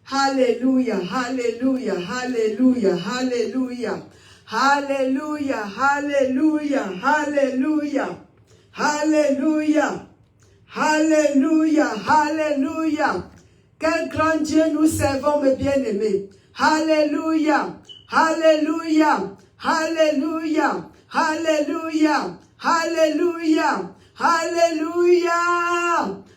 Alléluia, alléluia, alléluia, alléluia. Alléluia, alléluia, alléluia. Alléluia. Alléluia, alléluia. Quel grand Dieu nous servons, mes bien-aimés. Alléluia, alléluia, alléluia, alléluia, alléluia, alléluia,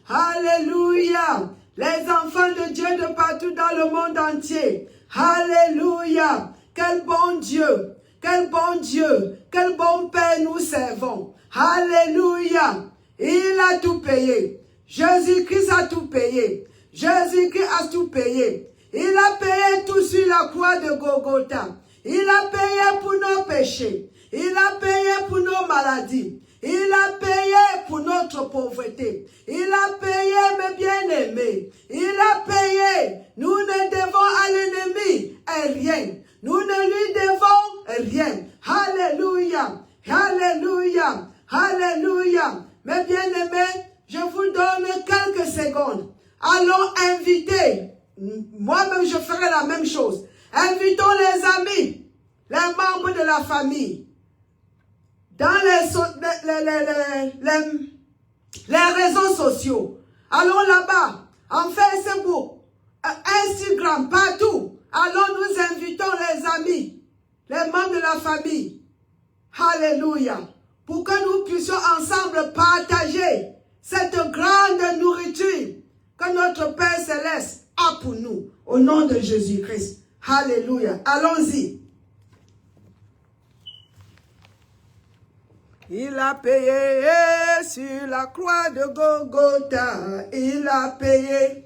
alléluia. Les enfants de Dieu de partout dans le monde entier. Alléluia. Quel bon Dieu, quel bon Dieu, quel bon Père nous servons. Alléluia. Il a tout payé. Jésus-Christ a tout payé. Jésus-Christ a tout payé. Il a payé tout sur la croix de Golgotha. Il a payé pour nos péchés. Il a payé pour nos maladies. Il a payé pour notre pauvreté. Il a payé, mes bien-aimés. Il a payé. Nous ne devons à l'ennemi rien. Nous ne lui devons rien. Alléluia. Alléluia. Alléluia. Mes bien-aimés, je vous donne quelques secondes. Allons inviter. Moi-même, je ferai la même chose. Invitons les amis, les membres de la famille. Dans les réseaux sociaux. Allons là-bas, en Facebook, Instagram, partout. Allons nous invitons les amis, les membres de la famille. Alléluia. Pour que nous puissions ensemble partager cette grande nourriture que notre Père Céleste a pour nous. Au nom de Jésus-Christ. Alléluia. Allons-y. Il a payé sur la croix de Golgotha. Il a payé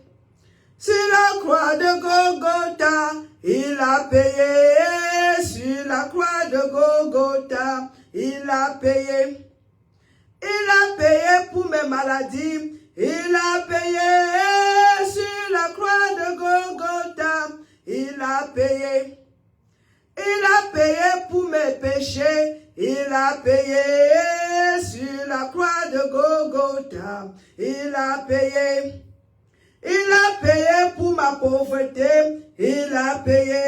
sur la croix de Golgotha. Il a payé sur la croix de Golgotha. Il a payé. Il a payé pour mes maladies. Il a payé sur la croix de Golgotha. Il a payé. Il a payé pour mes péchés. Il a payé sur la croix de Golgotha. Il a payé. Il a payé pour ma pauvreté. Il a payé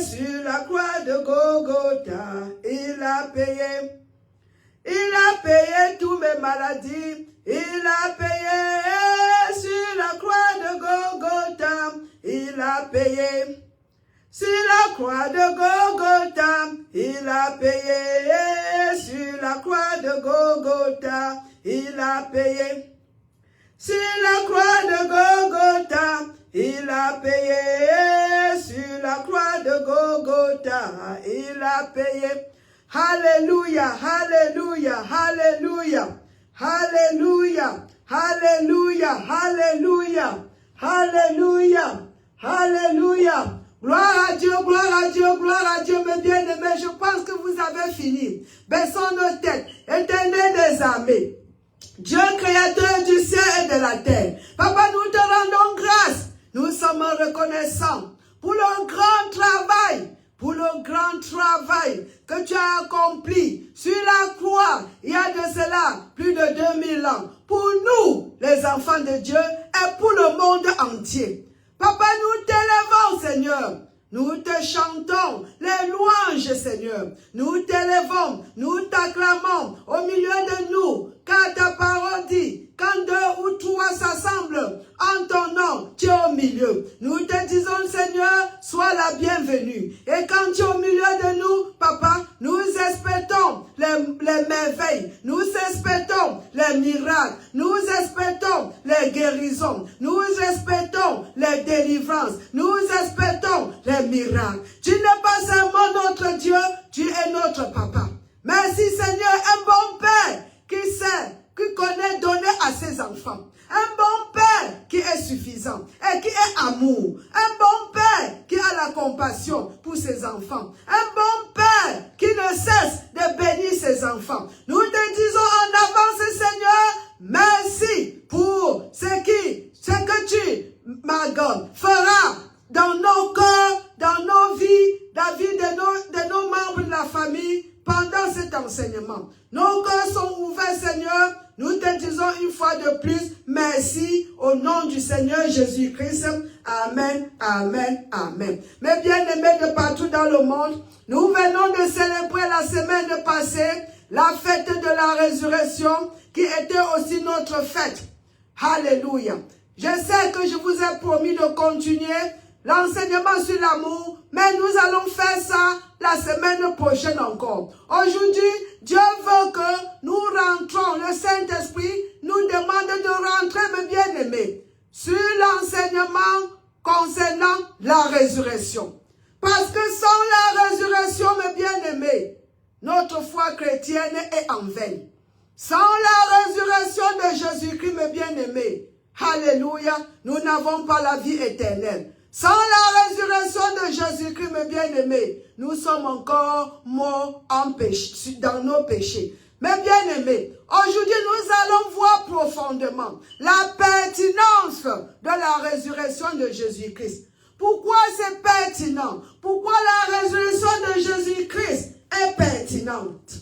sur la croix de Golgotha. Il a payé. Il a payé toutes mes maladies. Il a payé sur la croix de Golgotha. Il a payé. Sur la croix de Golgotha, il a payé. Sur la croix de Golgotha, il a payé. Sur la croix de Golgotha, il a payé. Sur la croix de Golgotha, il a payé. Alléluia, alléluia, alléluia, alléluia, alléluia, alléluia, alléluia, alléluia. Gloire à Dieu, gloire à Dieu, gloire à Dieu, mes bien-aimés. Je pense que vous avez fini. Baissons nos têtes, Éternel des armées. Dieu créateur du ciel et de la terre. Papa, nous te rendons grâce. Nous sommes reconnaissants pour le grand travail. Pour le grand travail que tu as accompli sur la croix, il y a de cela plus de 2000 ans. Pour nous, les enfants de Dieu, et pour le monde entier. Papa, nous t'élevons, Seigneur. Nous te chantons les louanges, Seigneur. Nous t'élevons, nous t'acclamons au milieu de nous. Car ta parole dit, quand deux ou trois s'assemblent en ton nom, tu es au milieu. Nous te disons, Seigneur, sois la bienvenue. Et quand tu es au milieu de nous, Papa, nous espérons les merveilles. Nous espérons les miracles. Nous espérons les guérisons. Nous espérons les délivrances. Nous espérons les miracles. Tu n'es pas seulement notre Dieu, tu es notre Papa. Merci, Seigneur, un bon Père qui sait, qui connaît donner à ses enfants. Un bon Père qui est suffisant et qui est amour. Un bon Père qui a la compassion pour ses enfants. Un bon Père qui ne cesse de bénir ses enfants. Nous te disons en avance, Seigneur, merci pour ce que tu, ma God, feras dans nos corps, dans nos vies, dans la vie de nos membres de la famille pendant cet enseignement. Nos cœurs sont ouverts, Seigneur. Nous te disons une fois de plus, merci au nom du Seigneur Jésus-Christ. Amen, amen, amen. Mes bien-aimés de partout dans le monde, nous venons de célébrer la semaine passée la fête de la résurrection qui était aussi notre fête. Alléluia. Je sais que je vous ai promis de continuer l'enseignement sur l'amour, mais nous allons faire ça la semaine prochaine encore. Aujourd'hui, Dieu veut que nous rentrons. Le Saint-Esprit nous demande de rentrer, mes bien-aimés, sur l'enseignement concernant la résurrection. Parce que sans la résurrection, mes bien-aimés, notre foi chrétienne est en vain. Sans la résurrection de Jésus-Christ, mes bien-aimés, alléluia, nous n'avons pas la vie éternelle. Sans la résurrection de Jésus-Christ, mes bien-aimés, nous sommes encore morts en péché, dans nos péchés. Mes bien-aimés, aujourd'hui nous allons voir profondément la pertinence de la résurrection de Jésus-Christ. Pourquoi c'est pertinent? Pourquoi la résurrection de Jésus-Christ est pertinente?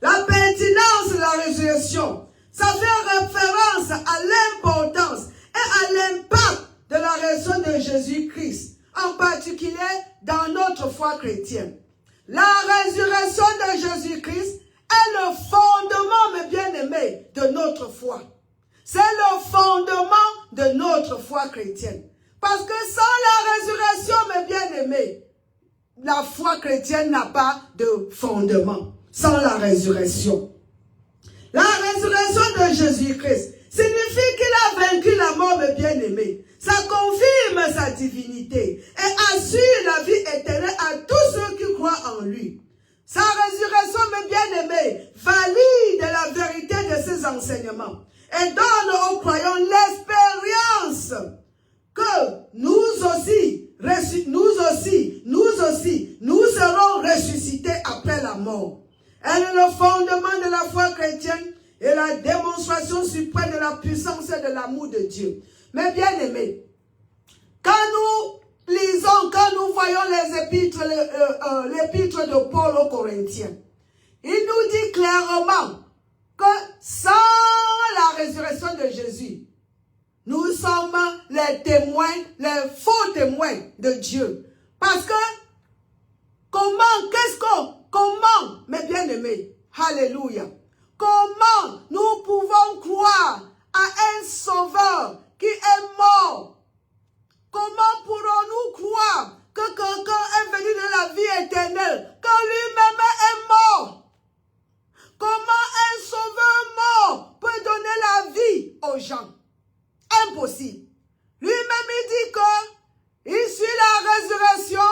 La pertinence de la résurrection, ça fait référence à l'importance et à l'impact de la résurrection de Jésus-Christ, en particulier dans notre foi chrétienne. La résurrection de Jésus-Christ est le fondement, mes bien-aimés, de notre foi. C'est le fondement de notre foi chrétienne. Parce que sans la résurrection, mes bien-aimés, la foi chrétienne n'a pas de fondement. Sans la résurrection. La résurrection de Jésus-Christ signifie qu'il a vaincu la mort, mes bien-aimés. Ça confirme sa divinité et assure la vie éternelle à tous ceux qui croient en lui. Sa résurrection, mes bien-aimés, valide la vérité de ses enseignements et donne aux croyants l'expérience que nous serons ressuscités après la mort. Elle est le fondement de la foi chrétienne et la démonstration suprême de la puissance et de l'amour de Dieu. Mais bien aimés, quand nous lisons, quand nous voyons l'épître de Paul aux Corinthiens, il nous dit clairement que sans la résurrection de Jésus, nous sommes les témoins, les faux témoins de Dieu. Parce que, comment, mes bien-aimés, alléluia, comment nous pouvons croire à un sauveur qui est mort? Comment pourrons-nous croire que quelqu'un est venu de la vie éternelle, quand lui-même est mort? Comment un sauveur mort peut donner la vie aux gens? Impossible. Lui-même il dit que il suit la résurrection,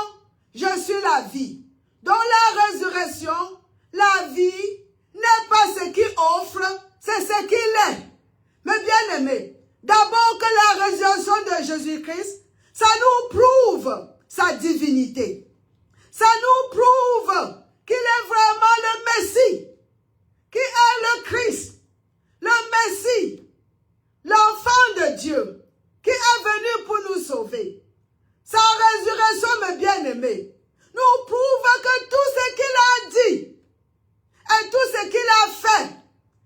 je suis la vie. Dans la résurrection, la vie n'est pas ce qu'il offre, c'est ce qu'il est. Mais bien aimé, d'abord que la résurrection de Jésus-Christ, ça nous prouve sa divinité. Ça nous prouve qu'il est vraiment le Messie, qui est le Christ, le Messie, l'enfant de Dieu, qui est venu pour nous sauver. Sa résurrection, mes bien-aimés, nous prouve que tout ce qu'il a dit et tout ce qu'il a fait,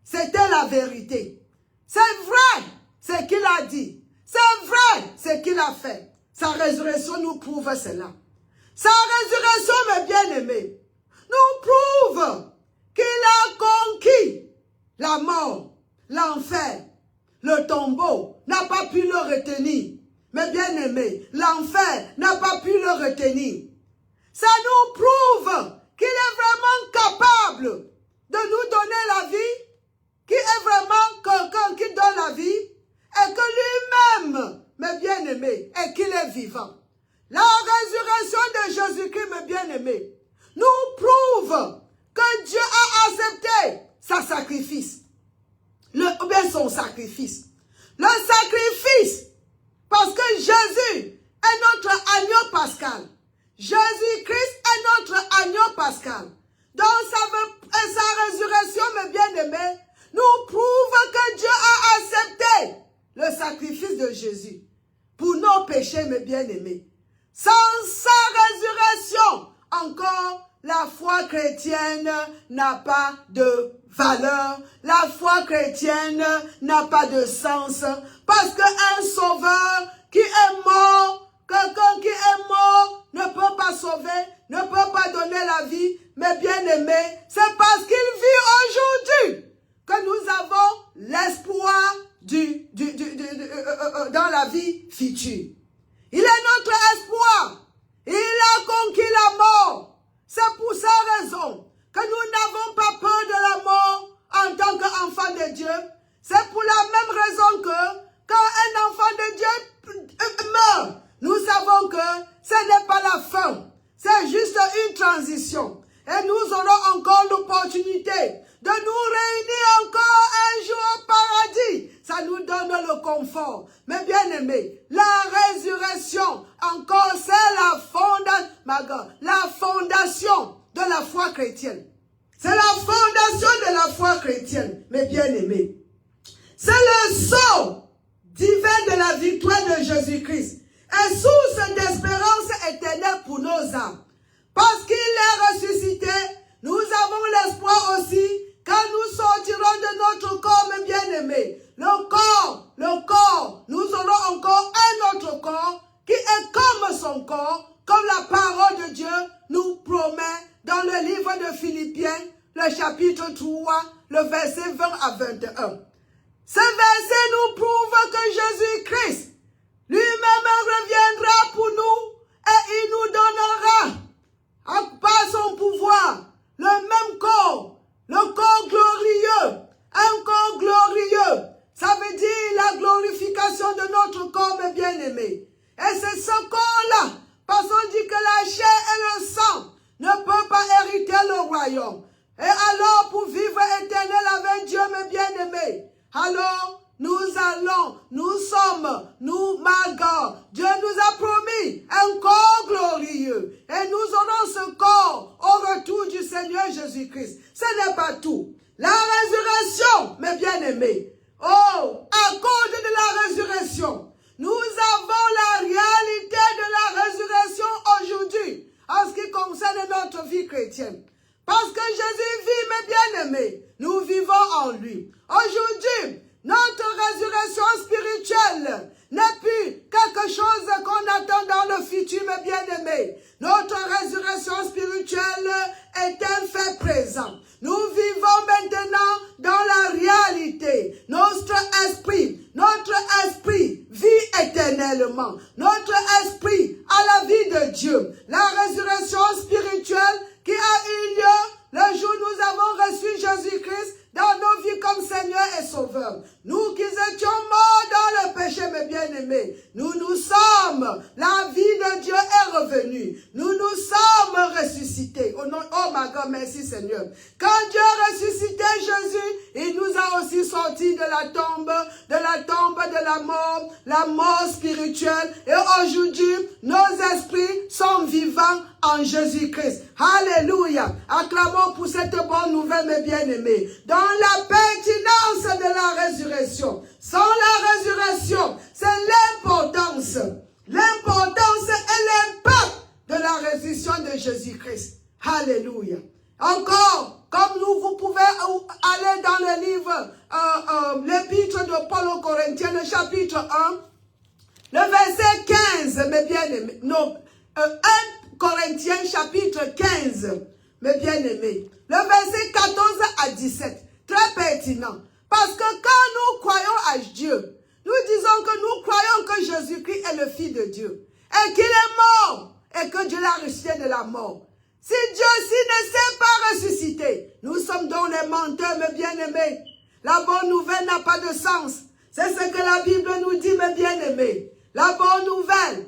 c'était la vérité. C'est vrai ce qu'il a dit. C'est vrai ce qu'il a fait. Sa résurrection nous prouve cela. Sa résurrection, mes bien-aimés, nous prouve qu'il a conquis la mort, l'enfer, le tombeau n'a pas pu le retenir. Mes bien-aimés, l'enfer n'a pas pu le retenir. Ça nous prouve qu'il est vraiment capable de nous donner la vie, qu'il est vraiment quelqu'un qui donne la vie, et que lui-même, mes bien-aimés, et qu'il est vivant. La résurrection de Jésus-Christ, mes bien-aimés, nous prouve que Dieu a accepté sa sacrifice. Son sacrifice. Le sacrifice, parce que Jésus est notre agneau pascal. Jésus-Christ est notre agneau pascal. Dans sa résurrection, mes bien-aimés, nous prouve que Dieu a accepté le sacrifice de Jésus pour nos péchés, mes bien-aimés. Sans sa résurrection, encore, la foi chrétienne n'a pas de valeur. La foi chrétienne n'a pas de sens. Parce qu'un sauveur qui est mort, quelqu'un qui est mort ne peut pas sauver, ne peut pas donner la vie. Mais bien aimé, c'est parce qu'il vit aujourd'hui que nous avons l'espoir dans la vie future. Il est notre espoir. Il a conquis la mort. C'est pour sa raison que nous n'avons pas peur de la mort en tant qu'enfant de Dieu. C'est pour la même raison que quand un enfant de Dieu meurt, nous savons que ce n'est pas la fin. C'est juste une transition. Et nous aurons encore l'opportunité de nous réunir encore un jour au paradis. Ça nous donne le confort. Mais bien aimé, la résurrection, encore, c'est la fondation de la foi chrétienne. C'est la fondation de la foi chrétienne, mes bien-aimés. C'est le sceau divin de la victoire de Jésus-Christ. Et source d'espérance éternelle pour nos âmes. Parce qu'il est ressuscité, nous avons l'espoir aussi quand nous sortirons de notre corps, mes bien-aimés. Le corps, nous aurons encore un autre corps qui est comme son corps, comme la parole de Dieu nous promet dans le livre de Philippiens, le chapitre 3, le verset 20 à 21. Ce verset nous prouve que Jésus-Christ lui-même reviendra pour nous et il nous donnera, par son pouvoir, le même corps, le corps glorieux, un corps glorieux. Ça veut dire la glorification de notre corps, mes bien-aimés. Et c'est ce corps-là, parce qu'on dit que la chair et le sang ne peuvent pas hériter le royaume. Et alors, pour vivre éternel avec Dieu, mes bien-aimés, alors, Dieu nous a promis un corps glorieux. Et nous aurons ce corps au retour du Seigneur Jésus-Christ. Ce n'est pas tout. La résurrection, mes bien-aimés. Oh, à cause de la résurrection, nous avons la réalité de la résurrection aujourd'hui, en ce qui concerne notre vie chrétienne. Parce que Jésus vit, mes bien-aimés, nous vivons en lui. Aujourd'hui, notre résurrection spirituelle n'est plus quelque chose qu'on attend dans le futur, mes bien-aimés. Notre résurrection spirituelle est un fait présent. Nous vivons maintenant dans la réalité. Notre esprit vit éternellement. Notre esprit a la vie de Dieu. La résurrection spirituelle qui a eu lieu le jour où nous avons reçu Jésus-Christ dans nos vies comme Seigneur et Sauveur. Nous qui étions morts dans le péché, mes bien-aimés, nous sommes, la vie de Dieu est revenue. Nous sommes ressuscités. Oh my God, merci Seigneur. Quand Dieu a ressuscité Jésus, il nous a aussi sortis de la tombe de la mort spirituelle. Et aujourd'hui, nos esprits sont vivants en Jésus-Christ. Alléluia. Acclamons pour cette bonne nouvelle, mes bien-aimés. Dans la pertinence de la résurrection. Sans la résurrection, c'est l'importance. L'importance et l'impact de la résurrection de Jésus-Christ. Alléluia. Encore, comme vous pouvez aller dans le livre, l'épître de Paul aux Corinthiens, le chapitre 1, le verset 15, mes bien-aimés. Non, 1 Corinthiens chapitre 15, mes bien-aimés. Le verset 14 à 17, très pertinent. Parce que quand nous croyons à Dieu, nous disons que nous croyons que Jésus-Christ est le Fils de Dieu. Et qu'il est mort. Et que Dieu l'a ressuscité de la mort. Si Dieu ne s'est pas ressuscité, nous sommes donc les menteurs, mes bien-aimés. La bonne nouvelle n'a pas de sens. C'est ce que la Bible nous dit, mes bien-aimés. La bonne nouvelle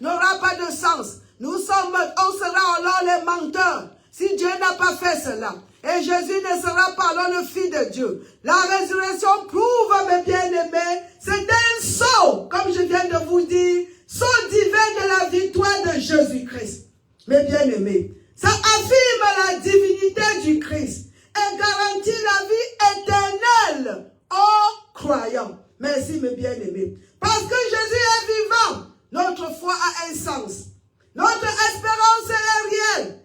n'aura pas de sens. On sera alors les menteurs. Si Dieu n'a pas fait cela. Et Jésus ne sera pas alors le Fils de Dieu. La résurrection prouve, mes bien-aimés, c'est un sceau, comme je viens de vous dire, sceau divin de la victoire de Jésus-Christ. Mes bien-aimés, ça affirme la divinité du Christ et garantit la vie éternelle aux croyants. Merci, mes bien-aimés. Parce que Jésus est vivant, notre foi a un sens. Notre espérance est réelle.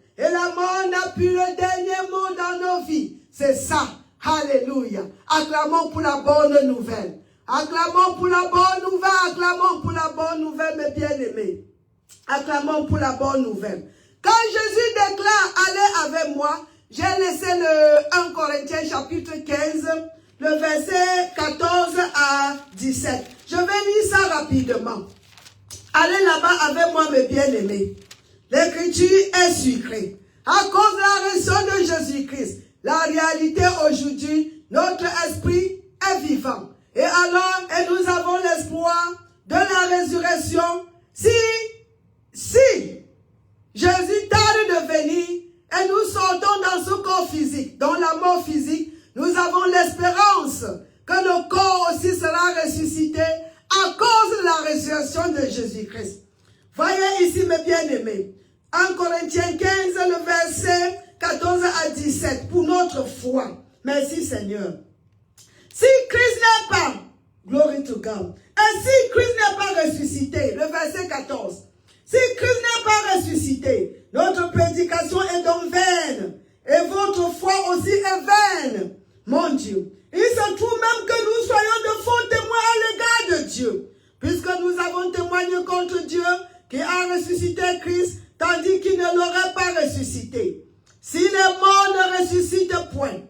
n'a plus le dernier mot dans nos vies. C'est ça. Alléluia. Acclamons pour la bonne nouvelle. Acclamons pour la bonne nouvelle. Acclamons pour la bonne nouvelle, mes bien-aimés. Acclamons pour la bonne nouvelle. Quand Jésus déclare, allez avec moi, j'ai laissé le 1 Corinthiens chapitre 15, le verset 14 à 17. Je vais lire ça rapidement. Allez là-bas avec moi, mes bien-aimés. L'écriture est sucrée. À cause de la résurrection de Jésus-Christ, la réalité aujourd'hui, notre esprit est vivant. Et alors, et nous avons l'espoir de la résurrection. Si Jésus tarde de venir et nous sortons dans ce corps physique, dans la mort physique, nous avons l'espérance que le corps aussi sera ressuscité à cause de la résurrection de Jésus-Christ. Voyez ici, mes bien-aimés, 1 Corinthiens 15, le verset 14 à 17, pour notre foi. Merci Seigneur. Si Christ n'est pas, glory to God, et si Christ n'est pas ressuscité, le verset 14, si Christ n'est pas ressuscité, notre prédication est donc vaine, et votre foi aussi est vaine. Mon Dieu, il se trouve même que nous soyons de faux témoins à l'égard de Dieu, puisque nous avons témoigné contre Dieu qui a ressuscité Christ, tandis qu'il ne l'aurait pas ressuscité. Si les morts ne ressuscitent point,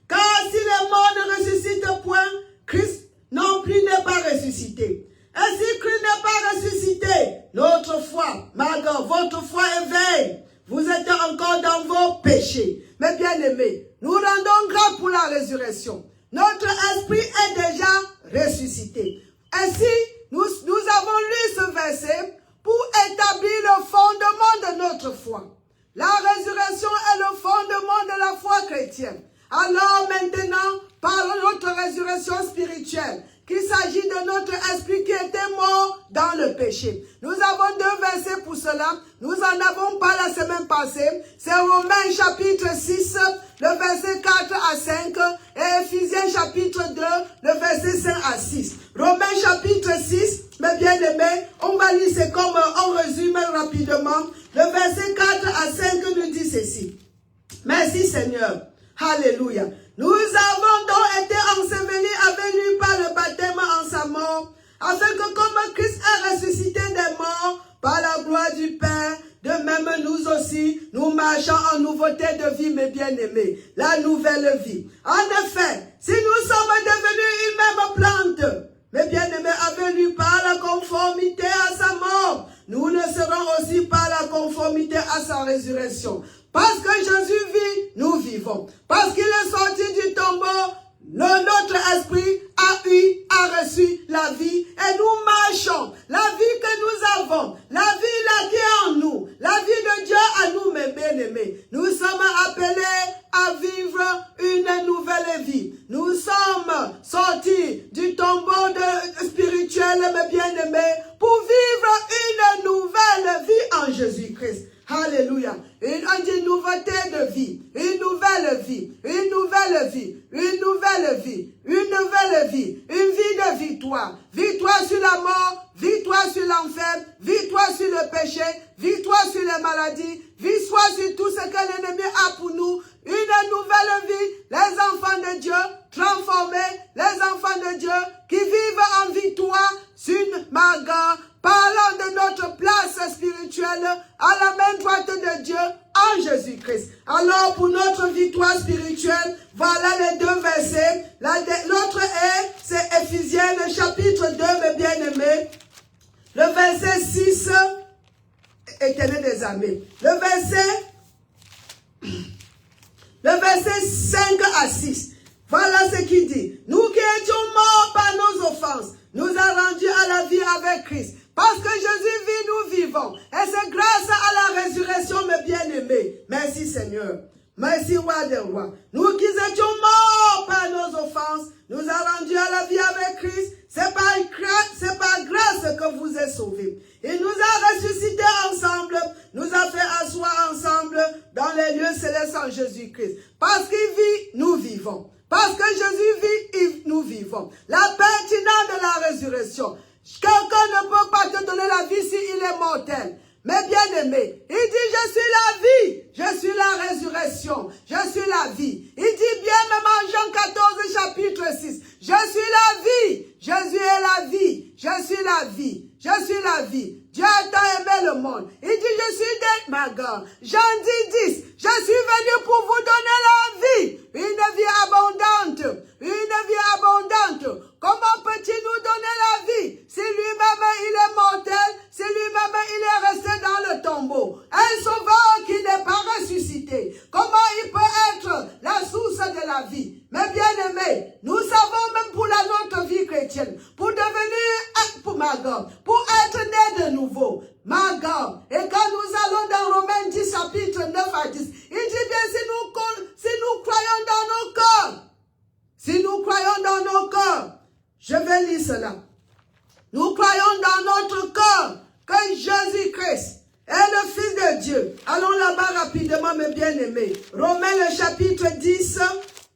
car si les morts ne ressuscitent point, Christ non plus n'est pas ressuscité. Et si Christ n'est pas ressuscité, notre foi, malgré votre foi est vaine. Vous êtes encore dans vos péchés. Mais bien aimés, nous rendons grâce pour la résurrection. Notre esprit est déjà ressuscité. Ainsi, nous avons lu ce verset pour établir le fondement de notre foi. La résurrection est le fondement de la foi chrétienne. Alors maintenant, par notre résurrection spirituelle, qu'il s'agit de notre esprit qui était mort dans le péché. Nous avons deux versets pour cela. Nous en avons pas la semaine passée. C'est Romains chapitre 6, le verset 4 à 5, et Ephésiens chapitre 2, le verset 5 à 6. Romains chapitre 6, mes bien-aimés, on va lire, c'est comme on résume rapidement. Le verset 4 à 5 nous dit ceci. Merci Seigneur. Alléluia. Nous avons donc été ensevelis avec lui par le baptême en sa mort, afin que comme Christ a ressuscité des morts par la gloire du Père, de même nous aussi, nous marchons en nouveauté de vie, mes bien-aimés, la nouvelle vie. En effet, si nous sommes devenus une même plante, mes bien-aimés, avec lui par la conformité à sa mort, nous le serons aussi par la conformité à sa résurrection. Parce que Jésus vit, nous vivons. Parce qu'il est sorti du tombeau, notre esprit a reçu la vie et nous marchons. La vie que nous avons, la vie là qui est en nous, la vie de Dieu à nous, mes bien-aimés. Nous sommes appelés à vivre une nouvelle vie. Nous sommes sortis du tombeau spirituel, mes bien-aimés, pour vivre une nouvelle vie en Jésus-Christ. Alléluia. On dit nouveauté de vie, une nouvelle vie, une nouvelle vie, une nouvelle vie, une nouvelle vie, une vie de victoire. Victoire sur la mort, victoire sur l'enfer, victoire sur le péché, victoire sur les maladies, victoire sur tout ce que l'ennemi a pour nous. Une nouvelle vie, les enfants de Dieu transformés, les enfants de Dieu qui vivent en victoire sur ma garde. Parlons de notre place spirituelle à la main droite de Dieu en Jésus-Christ. Alors pour notre victoire spirituelle, voilà les deux versets. L'autre c'est Ephésiens, le chapitre 2, mes bien-aimés. Le verset 6, Éternel des armées. Le verset 5 à 6. Voilà ce qu'il dit. Nous qui étions morts par nos offenses, nous a rendus à la vie avec Christ. Parce que Jésus vit, nous vivons. Et c'est grâce à la résurrection, mes bien-aimés. Merci Seigneur. Merci Roi des Rois. Nous qui étions morts par nos offenses, nous a rendus à la vie avec Christ. C'est par grâce que vous êtes sauvés. Il nous a ressuscités ensemble, nous a fait asseoir ensemble dans les lieux célestes en Jésus-Christ. Parce qu'il vit, nous vivons. Parce que Jésus vit, nous vivons. La pertinence de la résurrection. Quelqu'un ne peut pas te donner la vie s'il est mortel. Mes bien-aimés, il dit, je suis la vie, je suis la résurrection, je suis la vie. Il dit bien, même en Jean 14, chapitre 6, je suis la vie, Jésus est la vie, je suis la vie, je suis la vie. Dieu a tant aimé le monde. Il dit, je suis de ma God. Jean 10, 10, je suis venu pour vous donner la vie, une vie abondante, une vie abondante. Comment peut-il nous donner la vie si lui-même il est mortel, si lui-même il est resté dans le tombeau? Un sauveur qui n'est pas ressuscité, comment il peut être la source de la vie? Mes bien-aimés, nous savons même pour notre vie chrétienne, pour devenir, pour ma God, pour être né de nouveau, ma God. Et quand nous allons dans Romains 10, chapitre 9 à 10, il dit bien, si nous croyons dans nos cœurs, si nous croyons dans nos cœurs, je vais lire cela. Nous croyons dans notre cœur que Jésus-Christ est le Fils de Dieu. Allons là-bas rapidement, mes bien-aimés. Romains le chapitre 10,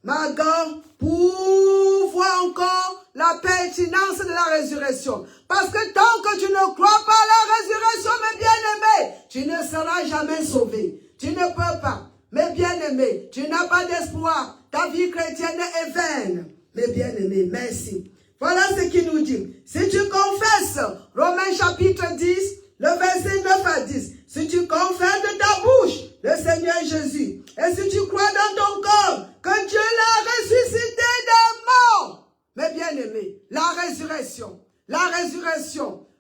ma God, pour voir encore la pertinence de la résurrection. Parce que tant que tu ne crois pas à la résurrection, mes bien-aimés, tu ne seras jamais sauvé. Tu ne peux pas. Mes bien-aimés, tu n'as pas d'espoir. Ta vie chrétienne est vaine. Mes bien-aimés, merci. Voilà ce qu'il nous dit. Si tu confesses, Romains chapitre 10, le verset 9 à 10. Si tu confesses de ta bouche le Seigneur Jésus, et si tu crois dans ton cœur que Dieu l'a ressuscité des morts, mes bien-aimés, la résurrection,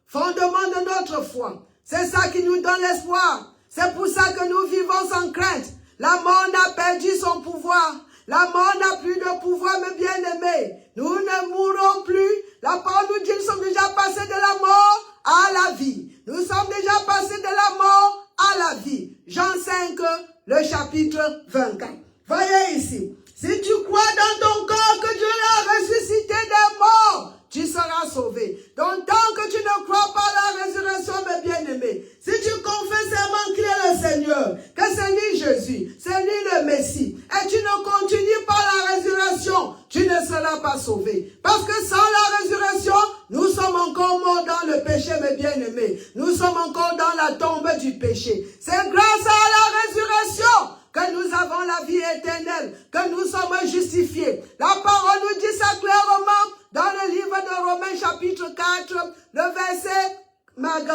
fondement de notre foi, c'est ça qui nous donne l'espoir. C'est pour ça que nous vivons sans crainte. La mort n'a perdu son pouvoir. La mort n'a plus de pouvoir, mes bien-aimés. Nous ne mourrons plus. La parole nous dit, nous sommes déjà passés de la mort à la vie. Nous sommes déjà passés de la mort à la vie. Jean 5, le chapitre 24. Voyez ici. Si tu crois dans ton cœur que Dieu l'a ressuscité des morts, tu seras sauvé. Donc tant que tu ne crois pas à la résurrection, mes bien-aimés, si tu confesses seulement qu'il est le Seigneur, que c'est lui Jésus, c'est lui le Messie, et tu ne continues pas la résurrection, tu ne seras pas sauvé. Parce que sans la résurrection, nous sommes encore morts dans le péché, mes bien-aimés. Nous sommes encore dans la tombe du péché. C'est grâce à la résurrection que nous avons la vie éternelle, que nous sommes justifiés. La parole nous dit ça clairement dans le livre de Romains chapitre 4, le verset 25.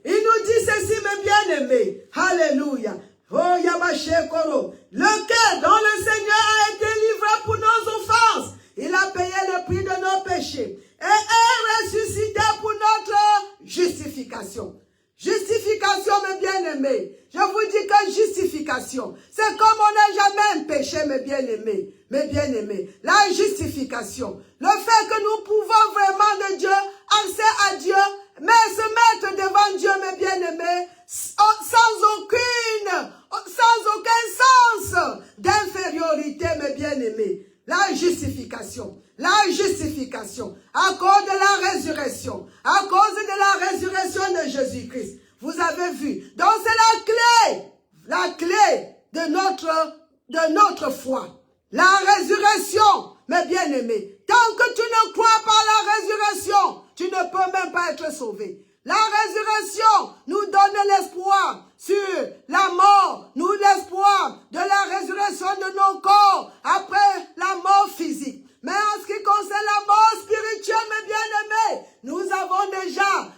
Il nous dit ceci, mes bien-aimés. Alléluia. Oh, Yamashekoro. Lequel, dont le Seigneur a été livré pour nos offenses. Il a payé le prix de nos péchés. Et est ressuscité pour notre justification. Justification, mes bien-aimés. Je vous dis que justification, c'est comme on n'a jamais un péché, mes bien-aimés. Mes bien-aimés, la justification, le fait que nous pouvons vraiment de Dieu, accès à Dieu, mais se mettre devant Dieu, mes bien-aimés, sans aucun sens d'infériorité, mes bien-aimés. La justification, à cause de la résurrection, à cause de la résurrection de Jésus-Christ. Vous avez vu, donc c'est la clé de notre foi. La résurrection, mes bien-aimés. Tant que tu ne crois pas à la résurrection, tu ne peux même pas être sauvé. La résurrection nous donne l'espoir sur la mort, nous l'espoir de la résurrection de nos corps après la mort physique. Mais en ce qui concerne la mort spirituelle, mes bien-aimés, nous avons déjà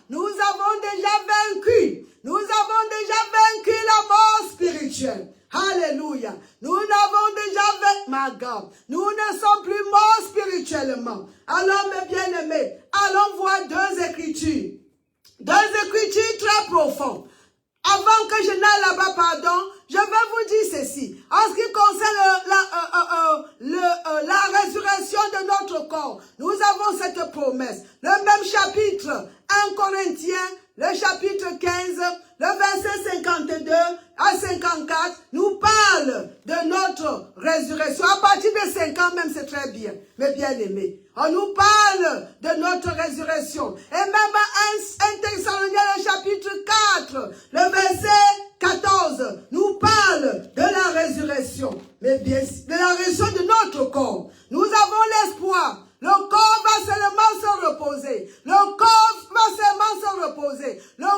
vaincu. Nous avons déjà vaincu la mort spirituelle. Alléluia. Nous n'avons déjà vaincu, ma God. Nous ne sommes plus morts spirituellement. Alors, mes bien-aimés, allons voir deux écritures. Deux écritures très profondes. Avant que je n'aille là-bas, pardon, je vais vous dire ceci. En ce qui concerne la résurrection de notre corps, nous avons cette promesse. Le même chapitre, 1 Corinthiens, le chapitre 15, le verset 52 à 54, nous parle de notre résurrection. À partir de 50 même, c'est très bien, mes bien-aimés. On nous parle de notre résurrection. Et même 1 Thessaloniciens, le chapitre 4, le verset 14, nous parle de la résurrection. Mais bien, de la résurrection de notre corps. Nous avons l'espoir. Le corps va seulement se reposer. Le corps va seulement se reposer. Le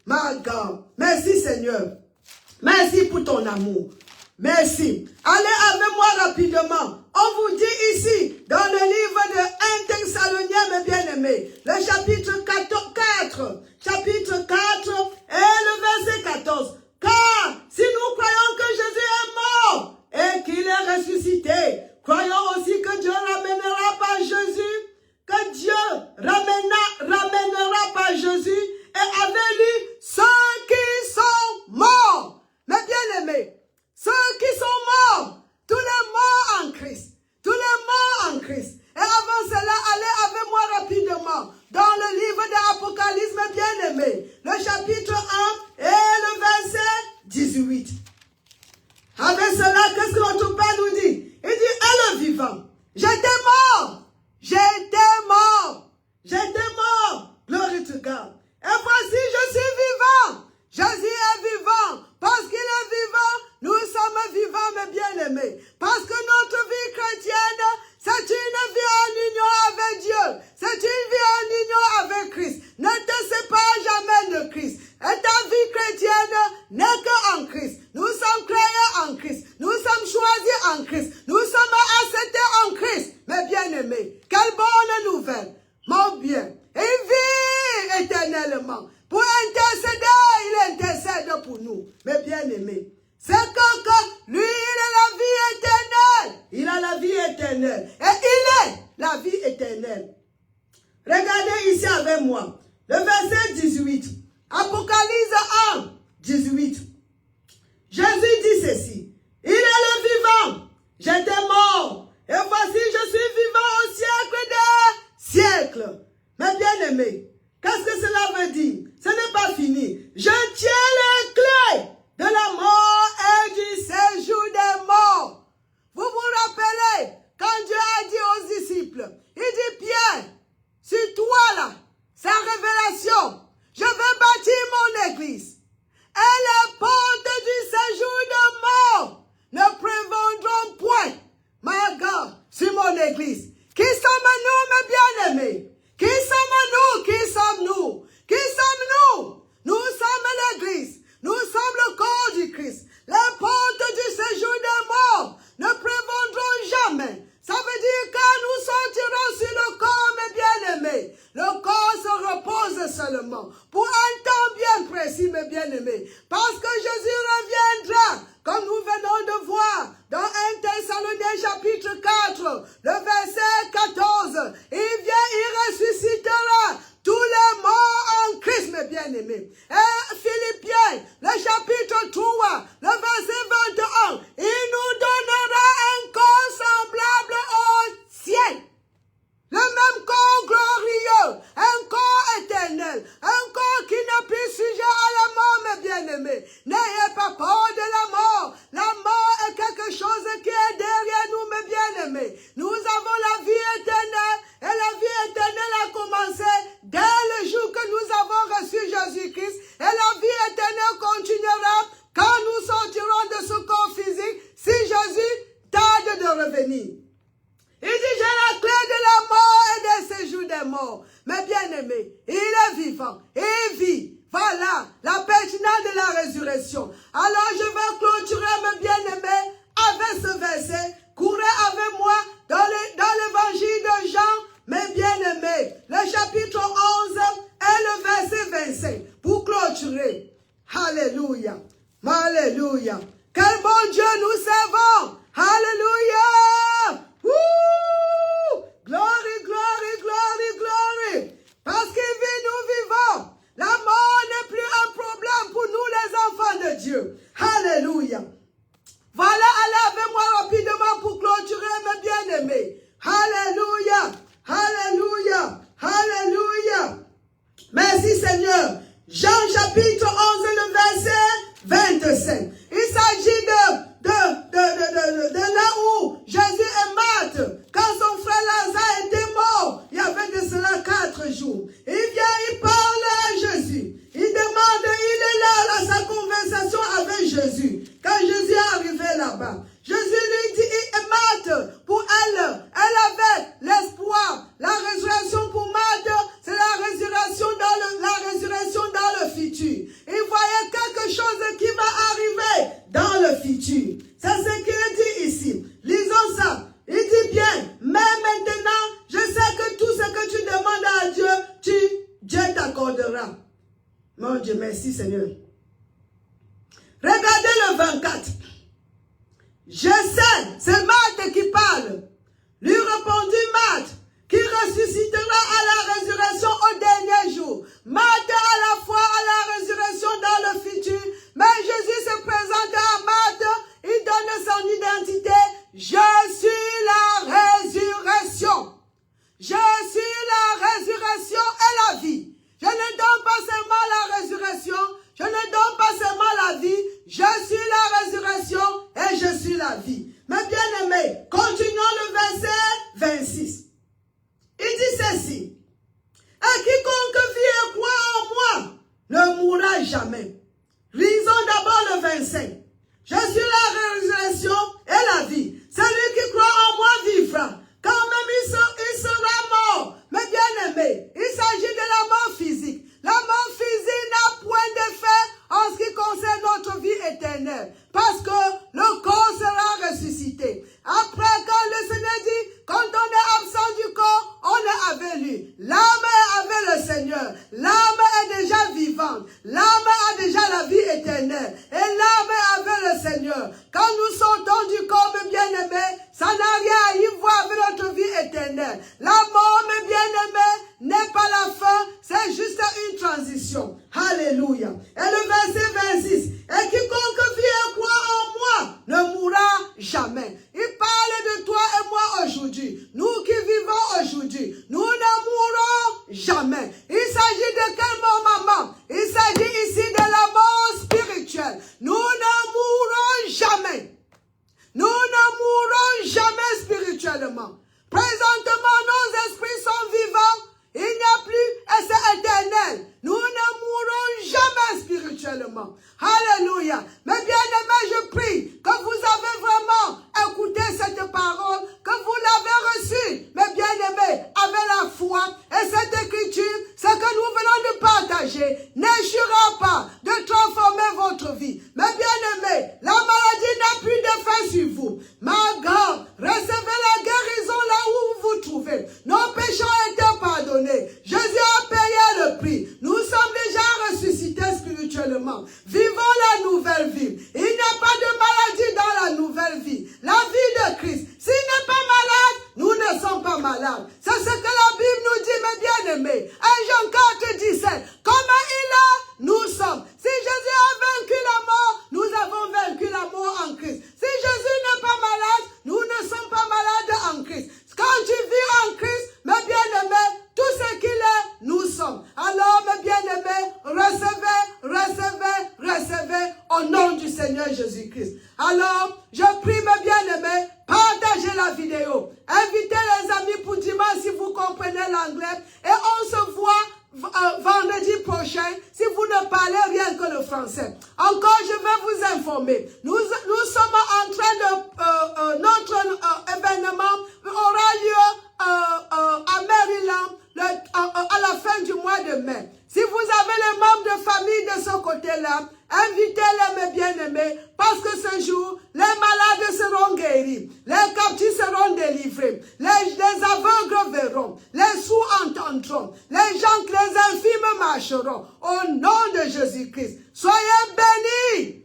My God. Merci Seigneur. Merci pour ton amour. Merci. Allez avec moi rapidement. On vous dit ici, dans le livre de 1 Thessaloniciens, mes bien-aimés, le chapitre 4, chapitre 4 et le verset 14. Car si nous croyons que Jésus est mort et qu'il est ressuscité, croyons aussi que Dieu ramènera par Jésus, que Dieu ramènera par Jésus et avec lui ceux qui sont morts. Mes bien-aimés, ceux qui sont morts, tous les morts en Christ, tous les morts en Christ. Et avant cela, allez avec moi rapidement dans le livre de l'Apocalypse, mes bien-aimés, le chapitre 1 et le verset 18. Avec cela, qu'est-ce que notre Père nous dit? Il dit, et le vivant, j'étais mort, glory to God. Et voici, je suis vivant, Jésus est vivant, parce qu'il est vivant, nous sommes vivants, mes bien-aimés. Parce que notre vie chrétienne, c'est une vie en union avec Dieu. C'est une vie en union avec Christ. Ne te sépare jamais de Christ. Et ta vie chrétienne n'est qu'en Christ. Nous sommes créés en Christ. Nous sommes choisis en Christ. Nous sommes acceptés en Christ. Mes bien-aimés, quelle bonne nouvelle. Mon bien, il vit éternellement. Pour intercéder, il intercède pour nous. Mes bien-aimés. C'est que lui, il a la vie éternelle. Il a la vie éternelle. Et il est la vie éternelle. Regardez ici avec moi. Le verset 18. Apocalypse 1, 18. Jésus dit ceci. Il est le vivant. J'étais mort. Et voici, je suis vivant au siècle des siècles. Mes bien-aimés, qu'est-ce que cela veut dire? Ce n'est pas fini. Je tiens les clés de la mort et du séjour des morts. Vous vous rappelez, quand Dieu a dit aux disciples, il dit, Pierre, sur toi là, c'est la révélation. Je vais bâtir mon église. Et les portes du séjour des morts ne prévaudront point, my God, sur mon église. Qui sommes-nous, mes bien-aimés? Qui sommes-nous? Qui sommes-nous? Qui sommes-nous? Nous sommes l'église. Nous sommes le corps du Christ. Les portes du séjour des morts ne prévaudront jamais. Ça veut dire que nous sortirons sur le corps, mes bien-aimés. Le corps se repose seulement pour un temps bien précis, mes bien-aimés. Parce que Jésus reviendra, comme nous venons de voir dans 1 Thessaloniciens chapitre 4, le verset 14. Il vient, il ressuscitera tous les morts en Christ, mes bien-aimés. Et Philippiens, le chapitre 3, le verset 21, il nous donnera un corps semblable au ciel. Le même corps glorieux, un corps éternel, un corps qui n'est plus sujet à la mort, mes bien-aimés. N'ayez pas peur de la mort. La mort est quelque chose qui est derrière nous, mes bien-aimés. Nous avons la vie éternelle, et la vie éternelle a commencé dès le jour que nous avons reçu Jésus-Christ. Et la vie éternelle continuera quand nous sortirons de ce corps physique, si Jésus tarde de revenir. Il dit, j'ai la clé de la mort et des séjours des morts. Mais bien-aimé, il est vivant, il vit. Voilà la pertinence de la résurrection. Alors je vais clôturer, mes bien-aimés, avec ce verset. Courez avec moi dans l'évangile de Jean, mes bien-aimés, le chapitre 11 et le verset 25. Pour clôturer. Alléluia. Alléluia. Quel bon Dieu nous servons. Alléluia. Woo! Glory, glory, glory, glory. Parce qu'il vit, nous vivons. La mort n'est plus un problème pour nous, les enfants de Dieu. Alléluia. Voilà, allez avec moi rapidement pour clôturer, mes bien-aimés. Alléluia. Alléluia. Alléluia. Merci Seigneur. Jean chapitre 11, le verset 25. Il s'agit de là où Jésus et Marthe, quand son frère Lazare était mort, il y avait de cela 4 jours. Il vient, il parle à Jésus. Il demande, il est là, à sa conversation avec Jésus. Quand Jésus est arrivé là-bas, Jésus lui dit, et Marthe, pour elle avait l'espoir. La résurrection pour Marthe, c'est la résurrection dans le futur. accordera. Mon Dieu, merci Seigneur. Regardez le 24. Je sais, c'est Marthe qui parle. Lui répondit Marthe, qui ressuscitera à la résurrection au dernier jour. Marthe à la foi à la résurrection dans le futur. Mais Jésus se présente à Marthe, il donne son identité. Je suis la résurrection. Je suis la résurrection et la vie. Je ne donne pas seulement la résurrection, je ne donne pas seulement la vie, je suis la résurrection et je suis la vie. Mes bien-aimés, continuons le verset 26. Il dit ceci. Et quiconque vit et croit en moi ne mourra jamais. Lisons d'abord le 25. Je suis la résurrection et la vie. Celui qui croit en moi vivra. Quand même il sera mort. Mais bien aimé, il s'agit de la mort physique. La mort physique n'a point d'effet en ce qui concerne notre vie éternelle. Parce que le corps sera ressuscité. Après, quand le Seigneur dit, quand on est absent du corps, on est avec lui. L'âme est avec le Seigneur. L'âme est déjà vivante. L'âme a déjà la vie éternelle. Et l'âme est avec le Seigneur. Quand nous sortons du corps, mes bien-aimés, ça n'a rien à y voir avec notre vie éternelle. La mort, mes bien-aimés, n'est pas la fin, c'est juste une transition. Alléluia. Et le verset 26. Et quiconque vit et croit en moi ne mourra jamais. Il parle de toi et moi aujourd'hui. Nous qui vivons aujourd'hui, nous ne mourrons jamais. Il s'agit de quel mort, maman? Il s'agit ici de la mort spirituelle. Nous ne mourrons jamais. Nous ne mourrons jamais spirituellement. Présentement, nos esprits sont vivants. Il n'y a plus et c'est éternel. Nous ne mourrons jamais spirituellement. Alléluia. Mais bien-aimés, je prie que vous avez vraiment écouté cette parole, que vous l'avez reçue, mes bien-aimés, avec la foi. Et cette écriture, ce que nous venons de partager, n'échouera pas de transformer votre vie. Mes bien-aimés, la maladie n'a plus d'effet sur vous. Ma God, recevez la guérison là où vous vous trouvez. Nos péchés ont été pardonnés. Jésus a payé le prix. Nous sommes déjà ressuscités spirituellement. Vivons la nouvelle vie. Il n'y a pas de maladie dans la nouvelle vie. La vie de Christ. S'il n'est pas malade, nous ne sommes pas malades. C'est ce que la Bible nous dit, mes bien-aimés. 1 Jean 4, 17. Comment il est, nous sommes. Si Jésus a vaincu la mort, nous avons vaincu la mort en Christ. Si Jésus n'est pas malade, nous ne sommes pas malades en Christ. Quand tu vis en Christ, mes bien-aimés, tout ce qu'il est, nous sommes. Alors, mes bien-aimés, recevez au nom du Seigneur Jésus-Christ. Alors, je prie, mes bien-aimés, partagez la vidéo. Invitez les amis pour dimanche si vous comprenez l'anglais. Et on se voit vendredi prochain si vous ne parlez rien que le français. Encore, je vais vous informer. Nous sommes en train de... notre événement aura lieu à Maryland à la fin du mois de mai. Si vous avez les membres de famille de ce côté-là, invitez-les, mes bien-aimés, parce que ce jour, les malades seront guéris, les captifs seront délivrés, les aveugles verront, les sourds entendront, les gens, les infimes marcheront, au nom de Jésus-Christ. Soyez bénis!